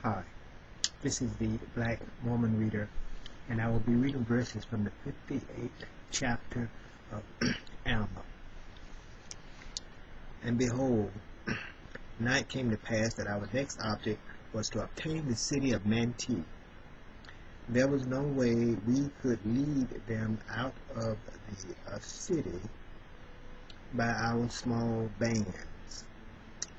Hi, this is the Black Mormon Reader, and I will be reading verses from the 58th chapter of Alma. And behold, night came to pass that our next object was to obtain the city of Manti. There was no way we could lead them out of the city by our small bands,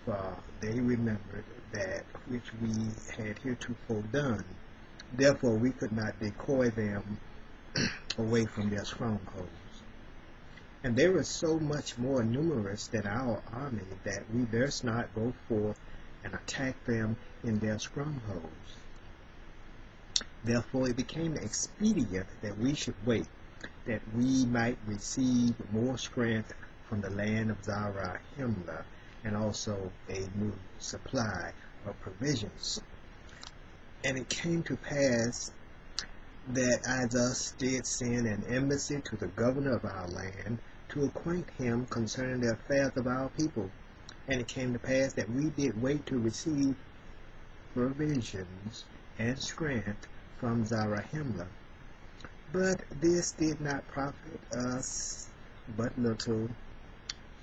for they remembered that which we had heretofore done. Therefore we could not decoy them away from their strongholds. And they were so much more numerous than our army that we durst not go forth and attack them in their strongholds. Therefore it became expedient that we should wait, that we might receive more strength from the land of Zarahemla, and also a new supply of provisions. And it came to pass that I thus did send an embassy to the governor of our land to acquaint him concerning the affairs of our people. And it came to pass that we did wait to receive provisions and strength from Zarahemla. But this did not profit us but little,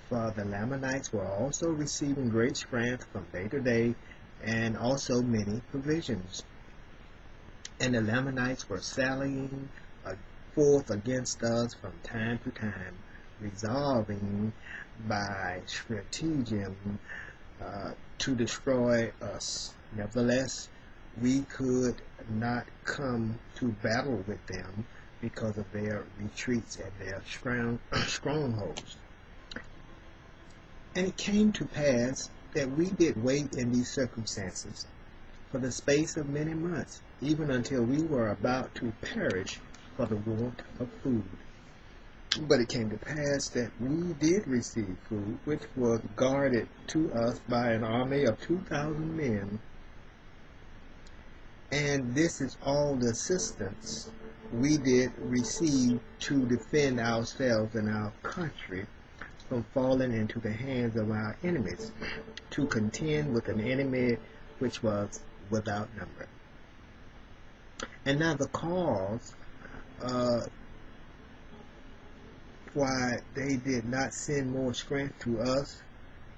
for the Lamanites were also receiving great strength from day to day, and also many provisions. And the Lamanites were sallying forth against us from time to time, resolving by stratagem to destroy us. Nevertheless, we could not come to battle with them because of their retreats and their strongholds. And it came to pass that we did wait in these circumstances for the space of many months, even until we were about to perish for the want of food. But it came to pass that we did receive food, which was guarded to us by an army of 2,000 men. And this is all the assistance we did receive to defend ourselves and our country from falling into the hands of our enemies, to contend with an enemy which was without number. And now the cause why they did not send more strength to us,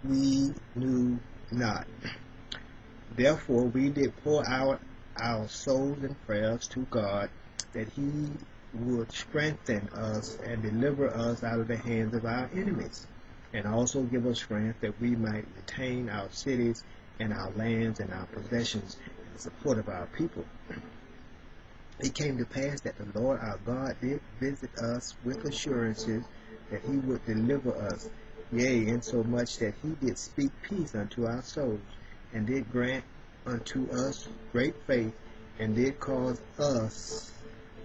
we knew not. Therefore we did pour out our souls and prayers to God, that he would strengthen us and deliver us out of the hands of our enemies, and also give us strength that we might retain our cities and our lands and our possessions in support of our people. It came to pass that the Lord our God did visit us with assurances that he would deliver us, yea, insomuch that he did speak peace unto our souls, and did grant unto us great faith, and did cause us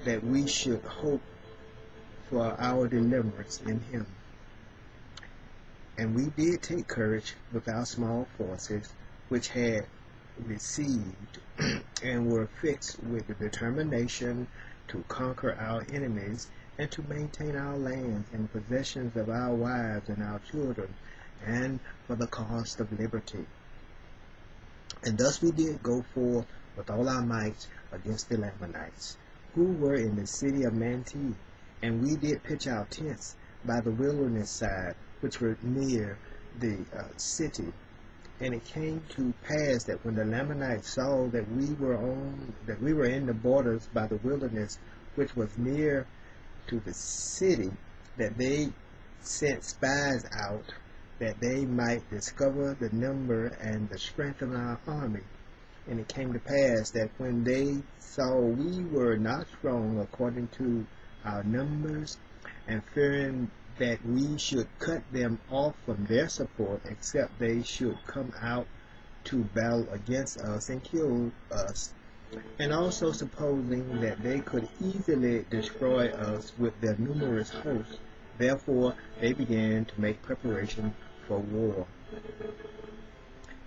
that we should hope for our deliverance in him. And we did take courage with our small forces, which had received and were fixed with the determination to conquer our enemies, and to maintain our lands and possessions of our wives and our children, and for the cost of liberty. And thus we did go forth with all our might against the Lamanites, who were in the city of Manti, and we did pitch our tents by the wilderness side, which were near the city. And it came to pass that when the Lamanites saw that we were in the borders by the wilderness, which was near to the city, that they sent spies out, that they might discover the number and the strength of our army. And it came to pass that when they saw we were not strong according to our numbers, and fearing that we should cut them off from their support, except they should come out to battle against us and kill us, and also supposing that they could easily destroy us with their numerous hosts, therefore they began to make preparation for war.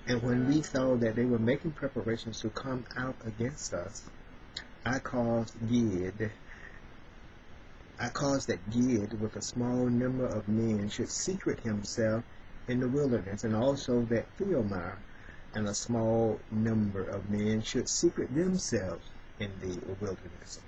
And when we saw that they were making preparations to come out against us, I caused that Gid with a small number of men should secret himself in the wilderness, and also that Theomar and a small number of men should secrete themselves in the wilderness.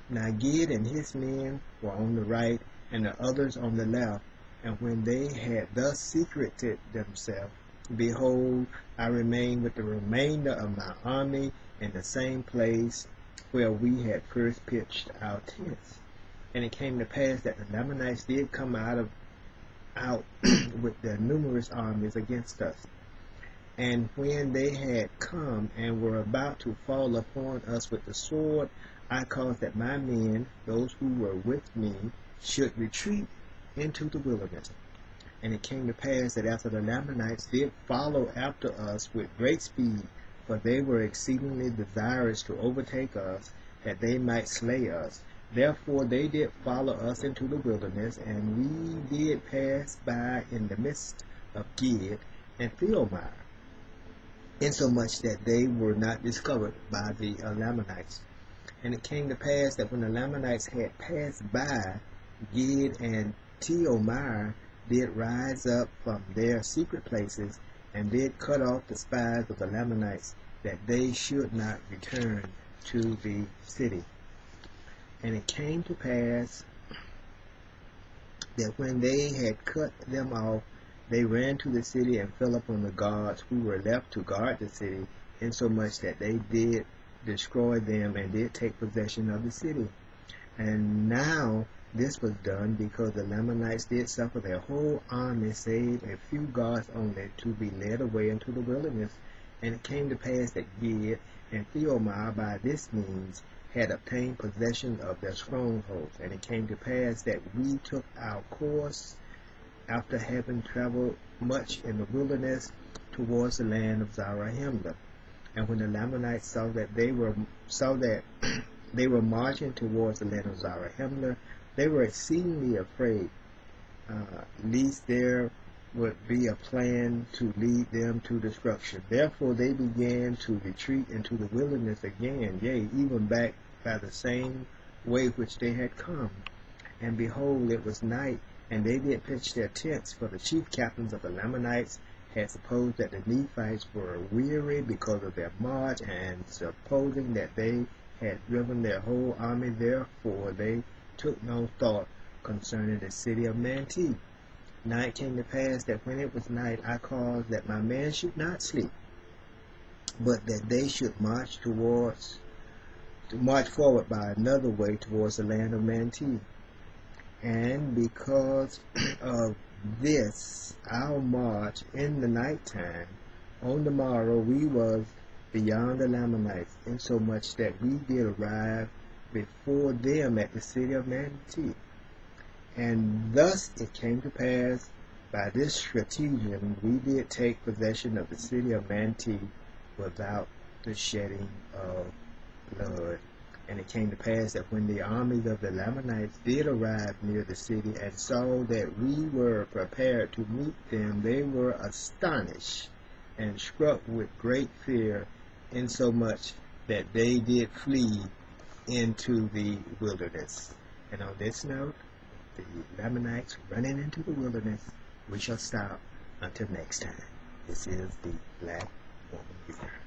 Now Gid and his men were on the right, and the others on the left. And when they had thus secreted themselves, behold, I remained with the remainder of my army in the same place where we had first pitched our tents. And it came to pass that the Lamanites did come out with their numerous armies against us. And when they had come and were about to fall upon us with the sword, I caused that my men, those who were with me, should retreat into the wilderness. And it came to pass that after the Lamanites did follow after us with great speed, for they were exceedingly desirous to overtake us, that they might slay us. Therefore they did follow us into the wilderness, and we did pass by in the midst of Gid and Theomar, insomuch that they were not discovered by the Lamanites. And it came to pass that when the Lamanites had passed by, Gid and Theomar did rise up from their secret places, and did cut off the spies of the Lamanites, that they should not return to the city. And it came to pass that when they had cut them off, they ran to the city and fell upon the guards who were left to guard the city, insomuch that they did destroy them and did take possession of the city. And now this was done because the Lamanites did suffer their whole army, save a few guards only, to be led away into the wilderness. And it came to pass that Gid and Theomar by this means had obtained possession of their strongholds. And it came to pass that we took our course, after having traveled much in the wilderness, towards the land of Zarahemla. And when the Lamanites saw that they were marching towards the land of Zarahemla, they were exceedingly afraid, lest there would be a plan to lead them to destruction. Therefore they began to retreat into the wilderness again, yea, even back by the same way which they had come. And behold, it was night, and they did pitch their tents, for the chief captains of the Lamanites had supposed that the Nephites were weary because of their march, and supposing that they had driven their whole army, therefore they took no thought concerning the city of Manti. Now it came to pass that when it was night, I caused that my men should not sleep, but that they should march forward by another way towards the land of Manti. And because of this, our march in the nighttime, on the morrow we was beyond the Lamanites, insomuch that we did arrive before them at the city of Manti. And thus it came to pass, by this stratagem, we did take possession of the city of Manti without the shedding of blood. And it came to pass that when the armies of the Lamanites did arrive near the city, and saw that we were prepared to meet them, they were astonished and struck with great fear, insomuch that they did flee into the wilderness. And on this note, the Lamanites running into the wilderness, we shall stop until next time. This is the Black Woman Reader.